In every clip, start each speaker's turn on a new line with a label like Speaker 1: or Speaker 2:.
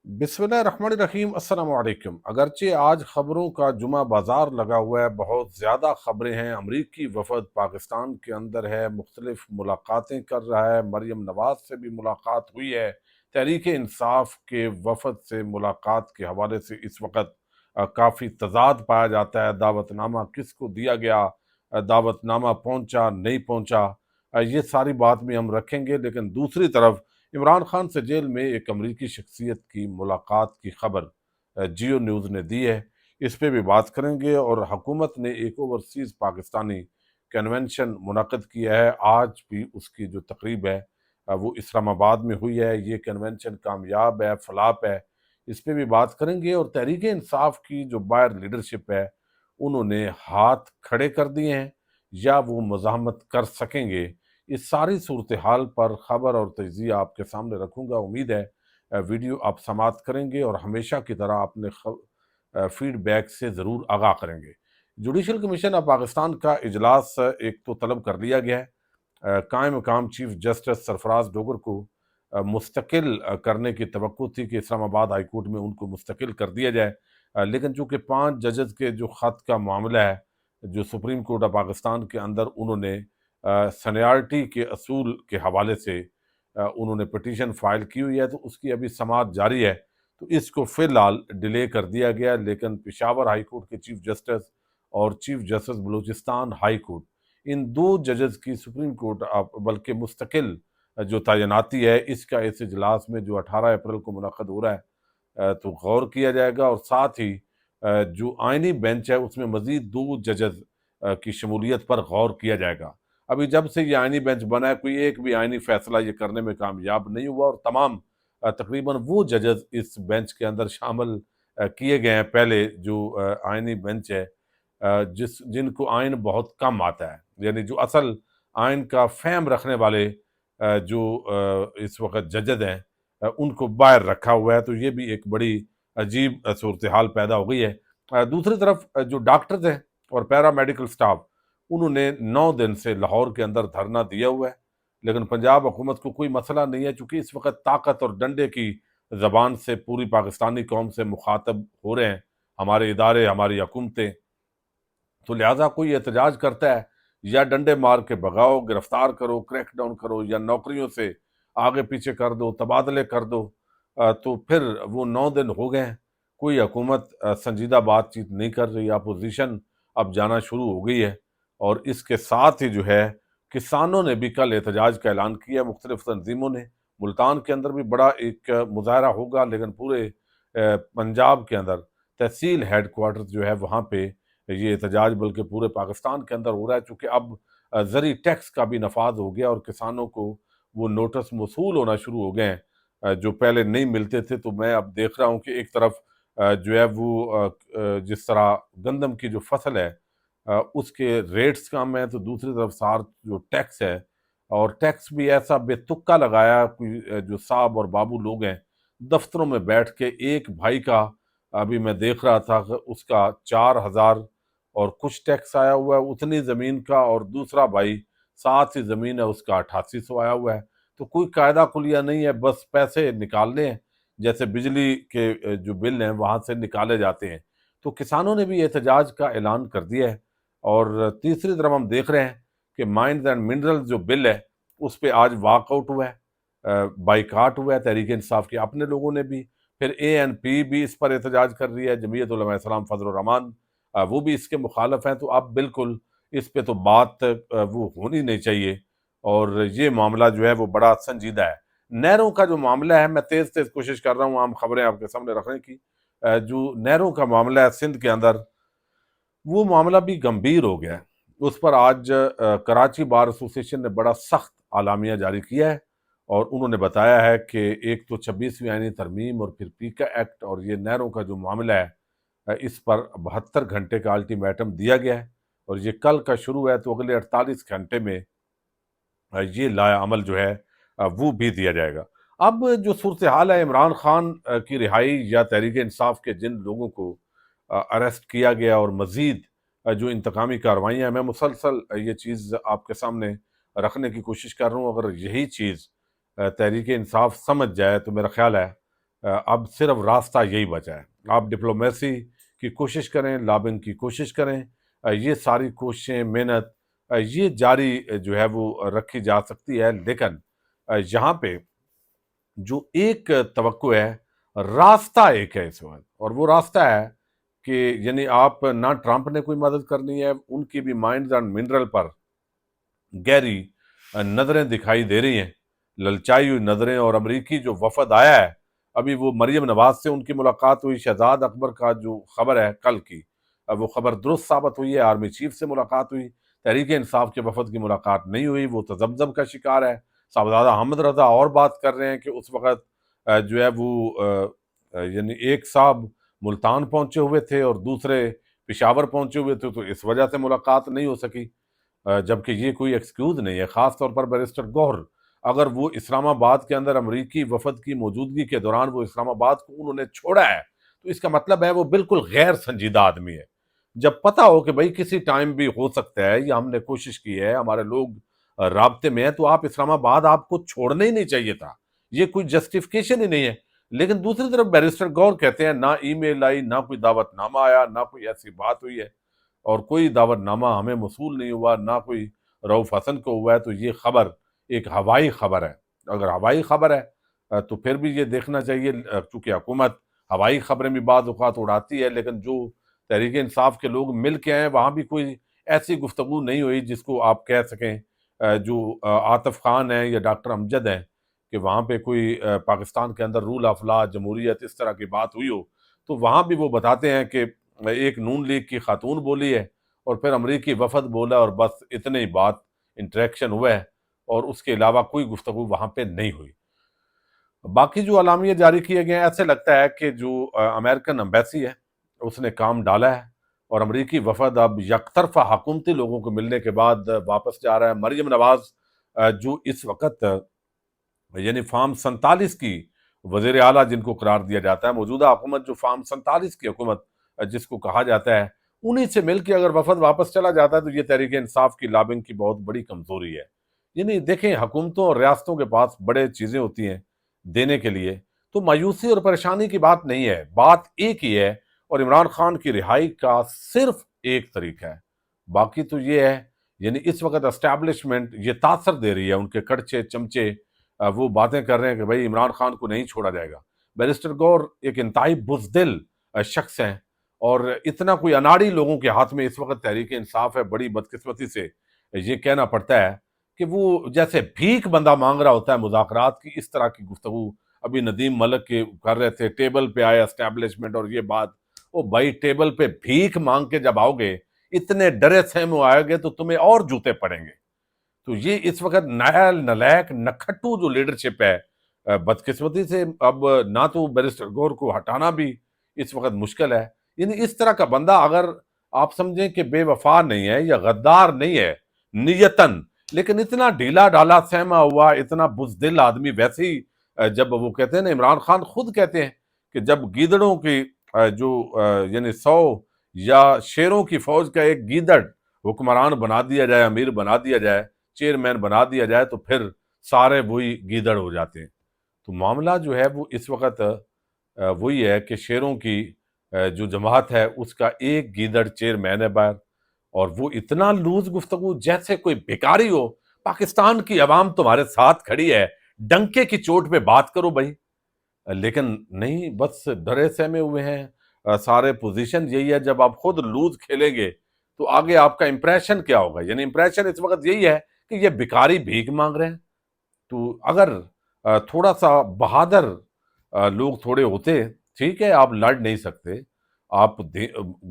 Speaker 1: बिस्मिल्लाहिर्रहमानिर्रहीम अस्सलाम वालेकुम। अगरचे आज खबरों का जुमा बाजार लगा हुआ है, बहुत ज़्यादा खबरें हैं। अमरीकी वफद पाकिस्तान के अंदर है, मुख्तलिफ मुलाकातें कर रहा है। मरीम नवाज से भी मुलाकात हुई है। तहरीक इंसाफ के वफद से मुलाकात के हवाले से इस वक्त काफ़ी तजाद पाया जाता है। दावतनामा किसको दिया गया, दावतनामा पहुंचा नहीं पहुंचा, ये सारी बात भी हम रखेंगे। लेकिन दूसरी तरफ इमरान खान से जेल में एक अमरीकी शख्सियत की मुलाकात की खबर जियो न्यूज़ ने दी है। इस पे भी बात करेंगे। और हुकूमत ने एक ओवरसीज़ पाकिस्तानी कन्वेंशन मुनक़द किया है। आज भी उसकी जो तकरीब है वो इस्लामाबाद में हुई है। ये कन्वेंशन कामयाब है, फलाप है, इस पे भी बात करेंगे। और तहरीक इंसाफ की जो बायर लीडरशिप है, उन्होंने हाथ खड़े कर दिए हैं या वो मज़ाहमत कर सकेंगे, इस सारी सूरत हाल पर खबर और तजिया आपके सामने रखूंगा। उम्मीद है वीडियो आप समाप्त करेंगे और हमेशा की तरह अपने फीडबैक से ज़रूर आगाह करेंगे। जुडिशल कमीशन ऑफ पाकिस्तान का इजलास एक तो तलब कर लिया गया है। कायम मकाम चीफ जस्टिस सरफराज डोगर को मुस्तकिल करने की तवक्को थी कि इस्लामाबाद हाई कोर्ट में उनको मुस्तकिल कर दिया जाए। लेकिन चूंकि 5 जजेस के जो ख़त का मामला है, जो सुप्रीम कोर्ट ऑफ पाकिस्तान के अंदर उन्होंने सनियारिटी के असूल के हवाले से उन्होंने पिटीशन फाइल की हुई है, तो उसकी अभी समाअत जारी है। तो इसको फ़िलहाल डिले कर दिया गया। लेकिन पेशावर हाई कोर्ट के चीफ जस्टिस और chief justice Balochistan high court, इन 2 जजेस की सुप्रीम कोर्ट बल्कि मुस्तकिल जो तैनाती है, इसका इस इजलास में जो 18 अप्रैल को मुनक़्क़द हो रहा है तो गौर किया जाएगा। और साथ ही जो आइनी बेंच है उसमें मज़ीद 2 जजेस की शमूलियत पर गौर किया जाएगा। अभी जब से ये आइनी बेंच बना है, कोई एक भी आइनी फैसला ये करने में कामयाब नहीं हुआ। और तमाम तकरीबन वो जजेस इस बेंच के अंदर शामिल किए गए हैं पहले जो आइनी बेंच है, जिनको आइन बहुत कम आता है, यानी जो असल आइन का फ़हम रखने वाले जो इस वक्त जजेस हैं, उनको बाहर रखा हुआ है। तो ये भी एक बड़ी अजीब सूरत हाल पैदा हो गई है। दूसरी तरफ जो डॉक्टर्स हैं और पैरा मेडिकल स्टाफ, उन्होंने 9 दिन से लाहौर के अंदर धरना दिया हुआ है। लेकिन पंजाब हुकूमत को कोई मसला नहीं है, चूंकि इस वक्त ताकत और डंडे की जबान से पूरी पाकिस्तानी कौम से मुखातब हो रहे हैं हमारे इदारे, हमारी हुकूमतें। तो लिहाजा कोई एहतजाज करता है, या डंडे मार के भगाओ, गिरफ्तार करो, क्रैक डाउन करो, या नौकरियों से आगे पीछे कर दो, तबादले कर दो। तो फिर वो 9 दिन हो गए हैं, कोई हुकूमत संजीदा बातचीत नहीं कर रही। अपोजिशन अब जाना शुरू हो गई है। और इसके साथ ही जो है, किसानों ने भी कल एहतजाज का ऐलान किया, मुख्तलिफ तंजीमों ने। मुल्तान के अंदर भी बड़ा एक मुजाहरा होगा, लेकिन पूरे पंजाब के अंदर तहसील हेड क्वार्टर जो है वहाँ पे ये एहतजाज बल्कि पूरे पाकिस्तान के अंदर हो रहा है। चूँकि अब ज़री टैक्स का भी नफाज हो गया और किसानों को वो नोटिस मौसूल होना शुरू हो गए हैं जो पहले नहीं मिलते थे। तो मैं अब देख रहा हूँ कि एक तरफ जो है वो जिस तरह गंदम की जो फसल है उसके रेट्स कम हैं, तो दूसरी तरफ सार जो टैक्स है, और टैक्स भी ऐसा बेतुक्का लगाया। कोई जो साहब और बाबू लोग हैं, दफ्तरों में बैठ के एक भाई का अभी मैं देख रहा था कि उसका 4,000 और कुछ टैक्स आया हुआ है उतनी ज़मीन का, और दूसरा भाई साथ ही ज़मीन है उसका 8800 आया हुआ है। तो कोई कायदा कुलिया नहीं है, बस पैसे निकालने हैं, जैसे बिजली के जो बिल हैं वहाँ से निकाले जाते हैं। तो किसानों ने भी एहतजाज का ऐलान कर दिया है। और तीसरी तरफ हम देख रहे हैं कि माइंस एंड मिनरल्स जो बिल है उस पे आज वॉकआउट हुआ है, बाइकाट हुआ है तहरीक इंसाफ के अपने लोगों ने भी। फिर ANP भी इस पर एहतजाज कर रही है, जमीयत उलमा इस्लाम फजल रहमान वो भी इसके मुखालफ हैं। तो अब बिल्कुल इस पे तो बात वो होनी नहीं चाहिए। और ये मामला जो है वो बड़ा संजीदा है। नहरों का जो मामला है, मैं तेज तेज कोशिश कर रहा हूँ आम खबरें आपके सामने रखने की। जो नहरों का मामला है सिंध के अंदर, वो मामला भी गंभीर हो गया है। उस पर आज कराची बार एसोसिएशन ने बड़ा सख्त आलामिया जारी किया है। और उन्होंने बताया है कि एक तो 26वीं आईनी तरमीम और फिर पीका एक्ट और ये नहरों का जो मामला है, इस पर 72 घंटे का अल्टीमेटम दिया गया है। और ये कल का शुरू है, तो अगले 48 घंटे में ये लाया अमल जो है वो भी दिया जाएगा। अब जो सूरत हाल है, इमरान खान की रिहाई या तहरीक इंसाफ के जिन लोगों को अरेस्ट किया गया और मज़ीद जो इंतकामी कार्रवाइयाँ हैं, मैं मुसलसल ये चीज़ आपके सामने रखने की कोशिश कर रहा हूँ। अगर यही चीज़ तहरीक इंसाफ समझ जाए तो मेरा ख्याल है اب صرف راستہ یہی بچا ہے، آپ ڈپلومیسی کی کوشش کریں، لابنگ کی کوشش کریں، یہ ساری کوششیں، محنت یہ جاری جو ہے وہ رکھی جا سکتی ہے، لیکن یہاں پہ جو ایک توقع ہے، راستہ ایک ہے اس وقت، اور وہ راستہ ہے کہ یعنی آپ نہ ٹرمپ نے کوئی مدد کرنی ہے، ان کی بھی مائنڈز اینڈ منرل پر گہری نظریں دکھائی دے رہی ہیں، للچائی ہوئی نظریں، اور امریکی جو وفد آیا ہے، ابھی وہ مریم نواز سے ان کی ملاقات ہوئی، شہزاد اکبر کا جو خبر ہے کل کی، اب وہ خبر درست ثابت ہوئی ہے، آرمی چیف سے ملاقات ہوئی، تحریک انصاف کے وفد کی ملاقات نہیں ہوئی، وہ تذبذب کا شکار ہے، صاحبزادہ احمد رضا اور بات کر رہے ہیں کہ اس وقت جو ہے وہ یعنی ایک صاحب ملتان پہنچے ہوئے تھے اور دوسرے پشاور پہنچے ہوئے تھے، تو اس وجہ سے ملاقات نہیں ہو سکی، جبکہ یہ کوئی ایکسکیوز نہیں ہے، خاص طور پر بیرسٹر گوہر، اگر وہ اسلام آباد کے اندر امریکی وفد کی موجودگی کے دوران وہ اسلام آباد کو انہوں نے چھوڑا ہے، تو اس کا مطلب ہے وہ بالکل غیر سنجیدہ آدمی ہے۔ جب پتہ ہو کہ بھئی کسی ٹائم بھی ہو سکتا ہے، یا ہم نے کوشش کی ہے، ہمارے لوگ رابطے میں ہیں، تو آپ اسلام آباد آپ کو چھوڑنا ہی نہیں چاہیے تھا، یہ کوئی جسٹیفیکیشن ہی نہیں ہے۔ لیکن دوسری طرف بیرسٹر گور کہتے ہیں نہ ای میل آئی، نہ کوئی دعوت نامہ آیا، نہ کوئی ایسی بات ہوئی ہے، اور کوئی دعوت نامہ ہمیں موصول نہیں ہوا، نہ کوئی رؤف حسن کو ہوا ہے، تو یہ خبر ایک ہوائی خبر ہے۔ اگر ہوائی خبر ہے تو پھر بھی یہ دیکھنا چاہیے، چونکہ حکومت ہوائی خبریں بھی بعض اوقات اڑاتی ہے، لیکن جو تحریک انصاف کے لوگ مل کے آئے وہاں بھی کوئی ایسی گفتگو نہیں ہوئی جس کو آپ کہہ سکیں جو عاطف خان ہیں یا ڈاکٹر امجد ہیں کہ وہاں پہ کوئی پاکستان کے اندر رول آف لا، جمہوریت، اس طرح کی بات ہوئی ہو، تو وہاں بھی وہ بتاتے ہیں کہ ایک نون لیگ کی خاتون بولی ہے اور پھر امریکی وفد بولا، اور بس اتنے ہی بات انٹریکشن ہوا ہے، اور اس کے علاوہ کوئی گفتگو وہاں پہ نہیں ہوئی۔ باقی جو اعلامیے جاری کیے گئے ہیں، ایسے لگتا ہے کہ جو امریکن امبیسی ہے اس نے کام ڈالا ہے، اور امریکی وفد اب یک طرفہ حکومتی لوگوں کو ملنے کے بعد واپس جا رہا ہے۔ مریم نواز جو اس وقت یعنی فارم 47 کی وزیر اعلیٰ جن کو قرار دیا جاتا ہے، موجودہ حکومت جو فارم 47 کی حکومت جس کو کہا جاتا ہے، انہی سے مل کے اگر وفد واپس چلا جاتا ہے تو یہ تحریک انصاف کی لابنگ کی بہت بڑی کمزوری ہے۔ یعنی دیکھیں، حکومتوں اور ریاستوں کے پاس بڑے چیزیں ہوتی ہیں دینے کے لیے، تو مایوسی اور پریشانی کی بات نہیں ہے، بات ایک ہی ہے، اور عمران خان کی رہائی کا صرف ایک طریقہ ہے، باقی تو یہ ہے یعنی اس وقت اسٹیبلشمنٹ یہ تاثر دے رہی ہے، ان کے کڑچے چمچے وہ باتیں کر رہے ہیں کہ بھئی عمران خان کو نہیں چھوڑا جائے گا۔ بیرسٹر گور ایک انتہائی بزدل شخص ہیں، اور اتنا کوئی اناڑی لوگوں کے ہاتھ میں اس وقت تحریک انصاف ہے، بڑی بدقسمتی سے یہ کہنا پڑتا ہے کہ وہ جیسے بھیک بندہ مانگ رہا ہوتا ہے مذاکرات کی، اس طرح کی گفتگو ابھی ندیم ملک کے کر رہے تھے، ٹیبل پہ آیا اسٹیبلشمنٹ، اور یہ بات، او بھائی ٹیبل پہ بھیک مانگ کے جب آؤ گے، اتنے ڈرے سہمے آئے گے تو تمہیں اور جوتے پڑیں گے۔ تو یہ اس وقت نائل نلیک نکھٹو جو لیڈرشپ ہے، بدقسمتی سے اب نہ تو بیرسٹر گور کو ہٹانا بھی اس وقت مشکل ہے، یعنی اس طرح کا بندہ اگر آپ سمجھیں کہ بے وفا نہیں ہے یا غدار نہیں ہے نیتن، لیکن اتنا ڈھیلا ڈالا سہما ہوا، اتنا بزدل آدمی، ویسے ہی جب وہ کہتے ہیں نا، عمران خان خود کہتے ہیں کہ جب گیدڑوں کی جو یعنی 100 یا شیروں کی فوج کا ایک گیدڑ حکمران بنا دیا جائے، امیر بنا دیا جائے، چیئرمین بنا دیا جائے، تو پھر سارے وہی گیدڑ ہو جاتے ہیں۔ تو معاملہ جو ہے وہ اس وقت وہی ہے کہ شیروں کی جو جماعت ہے اس کا ایک گیدڑ چیئرمین ہے باہر، اور وہ اتنا لوز گفتگو جیسے کوئی بیکاری ہو، پاکستان کی عوام تمہارے ساتھ کھڑی ہے، ڈنکے کی چوٹ پہ بات کرو بھائی، لیکن نہیں، بس ڈرے سہمے ہوئے ہیں، سارے پوزیشن یہی ہے، جب آپ خود لوز کھیلیں گے تو آگے آپ کا امپریشن کیا ہوگا؟ یعنی امپریشن اس وقت یہی ہے کہ یہ بھکاری بھیک مانگ رہے ہیں۔ تو اگر تھوڑا سا بہادر لوگ تھوڑے ہوتے، ٹھیک ہے آپ لڑ نہیں سکتے، آپ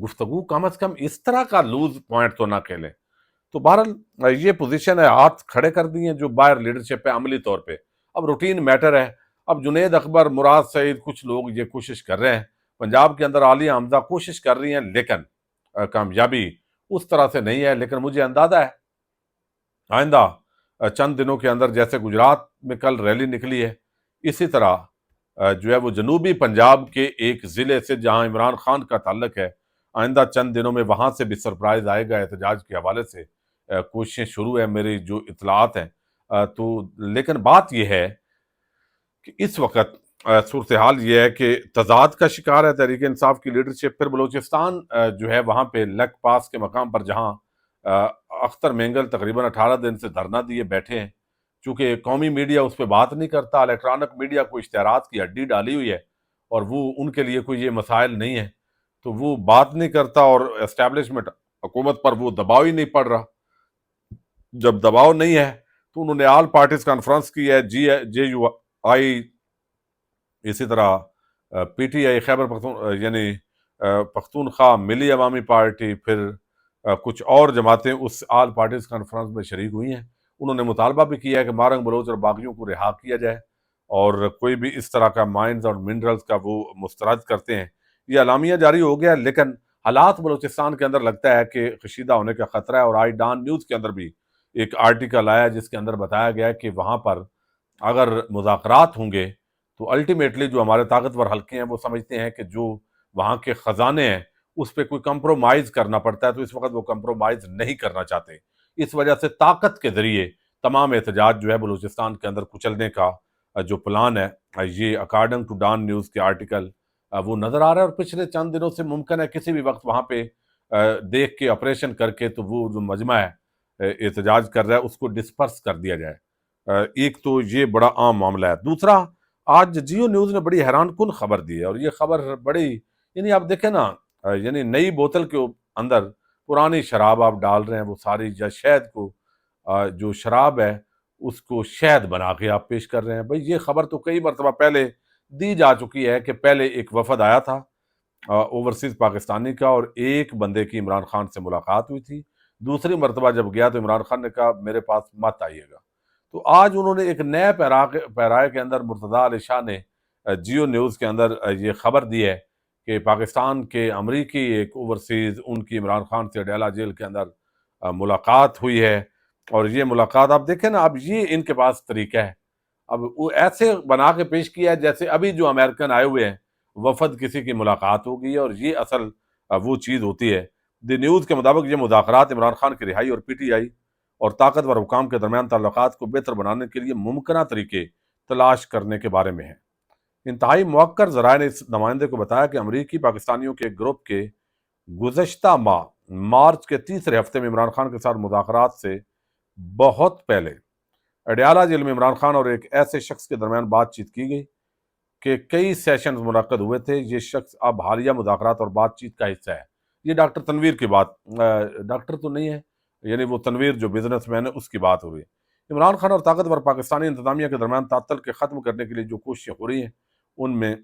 Speaker 1: گفتگو کم از کم اس طرح کا لوز پوائنٹ تو نہ کھیلیں۔ تو بہرحال یہ پوزیشن ہے، ہاتھ کھڑے کر دیے جو باہر لیڈرشپ ہے عملی طور پہ، اب روٹین میٹر ہے۔ اب جنید اکبر، مراد سعید، کچھ لوگ یہ کوشش کر رہے ہیں، پنجاب کے اندر عالیہ حمزہ کوشش کر رہی ہیں، لیکن کامیابی اس طرح سے نہیں ہے۔ لیکن مجھے اندازہ ہے آئندہ چند دنوں کے اندر، جیسے گجرات میں کل ریلی نکلی ہے، اسی طرح جو ہے وہ جنوبی پنجاب کے ایک ضلع سے جہاں عمران خان کا تعلق ہے، آئندہ چند دنوں میں وہاں سے بھی سرپرائز آئے گا احتجاج کے حوالے سے، کوششیں شروع ہیں میری جو اطلاعات ہیں۔ تو لیکن بات یہ ہے کہ اس وقت सूरत-ए-हाल ये है कि तज़ाद का शिकार है तहरीक इंसाफ की लीडरशिप। फिर बलूचिस्तान जो है वहाँ पे लक पास के मकाम पर जहाँ अ, अख्तर मेंगल तकरीबन 18 दिन से धरना दिए बैठे हैं, चूँकि कौमी मीडिया उस पे बात नहीं करता, इलेक्ट्रॉनिक मीडिया को इश्तिहारात की हड्डी डाली हुई है और वो उनके लिए कोई ये मसाइल नहीं है, तो वो बात नहीं करता और एस्टेब्लिशमेंट हुकूमत पर वो दबाव ही नहीं पड़ रहा। जब दबाव नहीं है तो उन्होंने ऑल पार्टीज कॉन्फ्रेंस की है, JUI, इसी तरह PTI खैबर पख्तून यानी पख्तूनख्वा मिली अवामी पार्टी, फिर कुछ और जमातें उस आल पार्टीज कॉन्फ्रेंस में शरीक हुई हैं। उन्होंने मुतालबा भी किया है कि मारंग बलोच और बागियों को रिहा किया जाए और कोई भी इस तरह का माइंस और मिनरल्स का वो मुस्तरद करते हैं। ये अलामिया जारी हो गया, लेकिन हालात बलूचिस्तान के अंदर लगता है कि कशीदा होने का खतरा है। और आई डान न्यूज़ के अंदर भी एक आर्टिकल आया जिसके अंदर बताया गया कि वहाँ पर अगर मुज़ाकरात होंगे तो अल्टीमेटली जो हमारे ताकतवर हल्के हैं वो समझते हैं कि जो वहाँ के ख़जाने हैं उस पे कोई कंप्रोमाइज़ करना पड़ता है, तो इस वक्त वो कंप्रोमाइज़ नहीं करना चाहते। इस वजह से ताकत के ज़रिए तमाम एहतजाज जो है बलूचिस्तान के अंदर कुचलने का जो प्लान है, ये अकॉर्डिंग टू डॉन न्यूज़ के आर्टिकल वो नज़र आ रहा है। और पिछले चंद दिनों से मुमकिन है किसी भी वक्त वहाँ पे देख के ऑपरेशन करके तो वो जो मजमा है एहतजाज कर रहा है उसको डिस्पर्स कर दिया जाए। एक तो ये बड़ा आम मामला है। दूसरा, आज जियो न्यूज़ ने बड़ी हैरान कुन खबर दी है और ये खबर बड़ी, यानी आप देखें ना, यानी नई बोतल के अंदर पुरानी शराब आप डाल रहे हैं, वो सारी या शहद को जो शराब है उसको शहद बना के आप पेश कर रहे हैं। भाई ये खबर तो कई मरतबा पहले दी जा चुकी है कि पहले एक वफद आया था ओवरसीज पाकिस्तानी का और एक बंदे की इमरान खान से मुलाकात हुई थी। दूसरी मरतबा जब गया तो इमरान खान ने कहा मेरे पास मत आइएगा। तो आज उन्होंने एक नए पैराए के अंदर मुर्तज़ा अली शाह ने जियो न्यूज़ के अंदर ये खबर दी है कि पाकिस्तान के अमरीकी एक ओवरसीज उनकी इमरान खान से अडयाला जेल के अंदर मुलाकात हुई है। और ये मुलाकात आप देखें ना, अब ये इनके पास तरीका है, अब वो ऐसे बना के पेश किया है जैसे अभी जो अमेरिकन आए हुए हैं वफद किसी की मुलाकात हो गई है और ये असल वो चीज़ होती है। द न्यूज़ के मुताबिक ये मुज़ाकरात इमरान खान की रिहाई और PTI और ताकतवर हुकाम के दरमियान ताल्लुकात को बेहतर बनाने के लिए मुमकिन तरीके तलाश करने के बारे में है। इंतहाई मौक्कर ज़राए ने इस नुमाइंदे को बताया कि अमरीकी पाकिस्तानियों के एक ग्रुप के गुज़श्ता माह मार्च के तीसरे हफ्ते में इमरान खान के साथ मुज़ाकरात से बहुत पहले अडयाला जेल में इमरान खान और एक ऐसे शख्स के दरमियान बातचीत की गई कि कई सेशन मुनक्कद हुए थे। ये शख्स अब हालिया मुज़ाकरात और बातचीत का हिस्सा है। ये डॉक्टर तनवीर की बात, डॉक्टर तो नहीं है, यानी वो तनवीर जो बिजनेसमैन है उसकी बात हो रही है। इमरान खान और ताकतवर पाकिस्तानी इंतजामिया के दरमियान तातल के ख़त्म करने के लिए जो कोशिशें हो रही हैं उनमें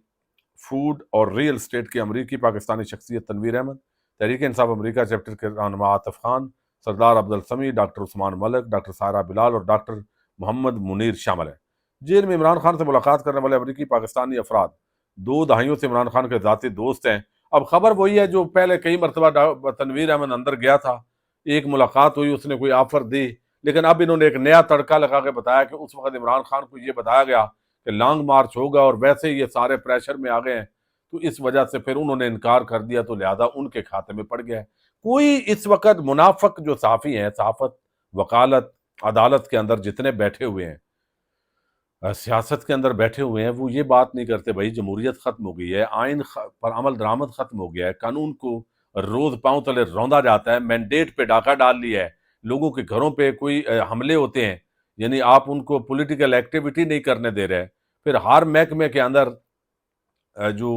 Speaker 1: फूड और रियल स्टेट की अमरीकी पाकिस्तानी शख्सियत तनवीर अहमद, तहरीक इंसाफ अमरीका चैप्टर के रहनुमा आतिफ खान, सरदार अब्दुल समी, डॉक्टर उस्मान मलिक, डॉक्टर सारा बिलाल और डॉक्टर मोहम्मद मुनीर शामिल हैं। जेल में इमरान खान से मुलाकात करने वाले अमरीकी पाकिस्तानी अफराद 2 दहाइयों से इमरान खान के ज़ाती दोस्त हैं। अब खबर वही है जो पहले कई मरतबा तनवीर अहमद अंदर गया था, एक मुलाकात हुई, उसने कोई ऑफर दी, लेकिन अब इन्होंने एक नया तड़का लगा के बताया कि उस वक्त इमरान खान को ये बताया गया कि लॉन्ग मार्च होगा और वैसे ही ये सारे प्रेशर में आ गए हैं, तो इस वजह से फिर उन्होंने इनकार कर दिया, तो लिहाजा उनके खाते में पड़ गया है। कोई इस वक्त मुनाफक जो साफ़ी हैं, सहाफ़त, वकालत, अदालत के अंदर जितने बैठे हुए हैं, सियासत के अंदर बैठे हुए हैं, वो ये बात नहीं करते भाई जमहूरियत ख़त्म हो गई है, आइन पर अमल दरामद ख़त्म हो गया है, कानून को रोज़ पाँव तले रौंदा जाता है, मैंडेट पे डाका डाल लिया है, लोगों के घरों पे कोई हमले होते हैं, यानी आप उनको पॉलिटिकल एक्टिविटी नहीं करने दे रहे। फिर हर महकमे के अंदर जो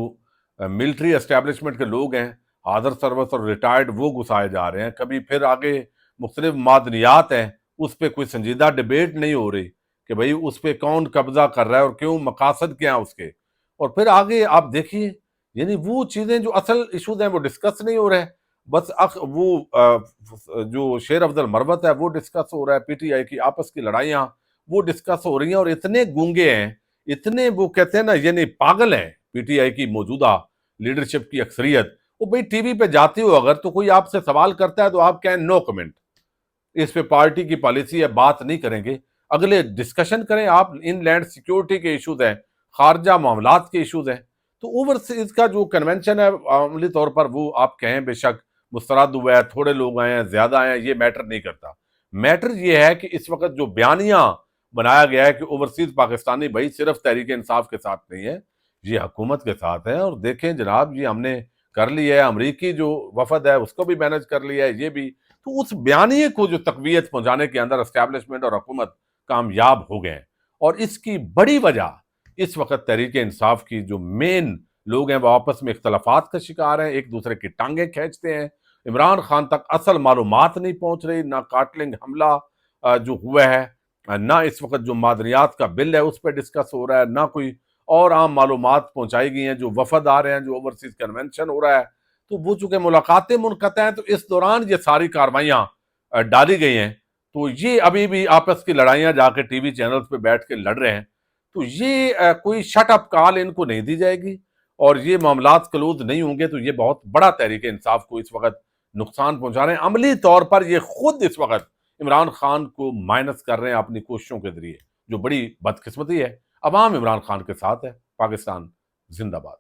Speaker 1: मिलिट्री एस्टेब्लिशमेंट के लोग हैं, हाज़र सर्विस और रिटायर्ड, वो घुसाए जा रहे हैं। कभी फिर आगे मुख्तलिफ मादनियात हैं, उस पे कोई संजीदा डिबेट नहीं हो रही कि भाई उस पे कौन कब्जा कर रहा है और क्यों, मकासद क्या है उसके। और फिर आगे आप देखिए, यानी वो चीज़ें जो असल इशूज़ हैं वो डिस्कस नहीं हो रहे हैं। बस जो शेर अफजल मरवत है वो डिस्कस हो रहा है, PTI की आपस की लड़ाइयाँ वो डिस्कस हो रही हैं और इतने गूंगे हैं, इतने वो कहते हैं ना, यानी पागल हैं PTI की मौजूदा लीडरशिप की अक्सरियत। वो भाई टीवी पे जाती हो अगर, तो कोई आपसे सवाल करता है तो आप कहें नो कमेंट, इस पे पार्टी की पॉलिसी है, बात नहीं करेंगे, अगले डिस्कशन करें। आप इनलैंड सिक्योरिटी के इश्यूज हैं, खारजा मामलात के इश्यूज हैं, तो ओवरसीज का जो कन्वेंशन है अमली तौर पर वो आप कहें बेशक मुस्तरद हुआ है, थोड़े लोग आए हैं, ज्यादा आए हैं, ये मैटर नहीं करता। मैटर ये है कि इस वक्त जो बयानियां بنایا گیا ہے کہ اوورسیز پاکستانی بھائی صرف تحریک انصاف کے ساتھ نہیں ہے، یہ حکومت کے ساتھ ہے، اور دیکھیں جناب یہ ہم نے کر لی ہے، امریکی جو وفد ہے اس کو بھی مینج کر لیا ہے، یہ بھی تو اس بیانیے کو جو تقویت پہنچانے کے اندر اسٹیبلشمنٹ اور حکومت کامیاب ہو گئے ہیں، اور اس کی بڑی وجہ اس وقت تحریک انصاف کی جو مین لوگ ہیں وہ آپس میں اختلافات کا شکار ہیں، ایک دوسرے کی ٹانگیں کھینچتے ہیں، عمران خان تک اصل معلومات نہیں پہنچ رہی، نہ کاٹلنگ حملہ جو ہوا ہے، نہ اس وقت جو معدنیات کا بل ہے اس پہ ڈسکس ہو رہا ہے، نہ کوئی اور عام معلومات پہنچائی گئی ہیں، جو وفد آ رہے ہیں، جو اوورسیز کنونشن ہو رہا ہے، تو وہ چونکہ ملاقاتیں منقطع ہیں تو اس دوران یہ ساری کاروائیاں ڈالی گئی ہیں، تو یہ ابھی بھی آپس کی لڑائیاں جا کے ٹی وی چینلز پہ بیٹھ کے لڑ رہے ہیں، تو یہ کوئی شٹ اپ کال ان کو نہیں دی جائے گی، اور یہ معاملات کلوز نہیں ہوں گے تو یہ بہت بڑا تحریک انصاف کو اس وقت نقصان پہنچا رہے ہیں، عملی طور پر یہ خود اس وقت عمران خان کو مائنس کر رہے ہیں اپنی کوششوں کے ذریعے، جو بڑی بدقسمتی ہے۔ عوام عمران خان کے ساتھ ہے۔ پاکستان زندہ باد۔